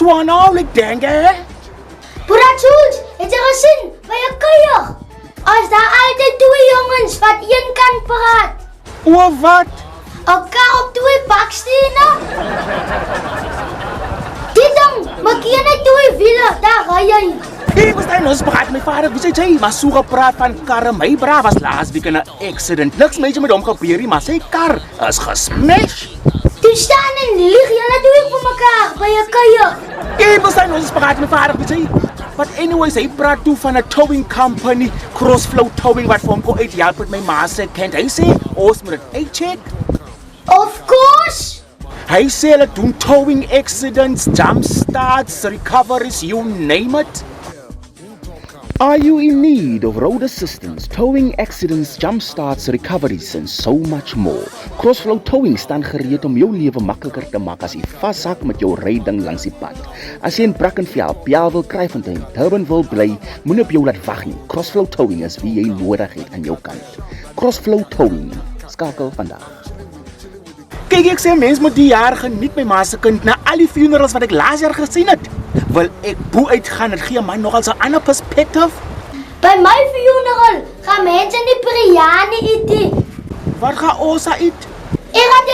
onhoulik dink hè? Boerat Jules, het jy gesien by 'n kuier? As daar altyd twee jongens wat een kant praat. O wat? 'n kar op twee bakstene. Dit dan, maak jy net twee wiele, daar ry jy. Ek was daar ons praat met my vader, wie sê maar so gepraat van karre. My bra was laas week in 'n accident. Niks meeste met hom gebeur nie, maar sy kar is gesmash. Toe staan en lieg julle twee vir mekaar by 'n kuier. Ek was daar ons praat met my vader, wie sê but anyways, hy praat toe van 'n towing company, Crossflow Towing wat vir hom kon uithelp met my ma se kind. Hy sê ons moet dit uitcheck. Of course. Hy sê hulle doen towing accidents, jump starts, recoveries, you name it. Are you in need of road assistance, towing accidents, jump starts, recoveries and so much more? Crossflow Towing staan gereed om jou lewe makliker te maak as jy vashak met jou ryding langs die pad. As jy in Brackenfell, Bellville, Kraaifontein, Durban wil bly, moenie op jou laat wag nie. Crossflow Towing is wie jy nodig het aan jou kant. Crossflow Towing, skakel vandag. Kyk, ek sê mens moet die jaar geniet my ma se kind na al die funerals wat ek laas jaar gesien het. Wil ek bo uitgaan, dit gee man nogal so 'n ander perspective. By my funeral gaan mense nie biryani eet nie. Wat gaan ons eet? Ek gaan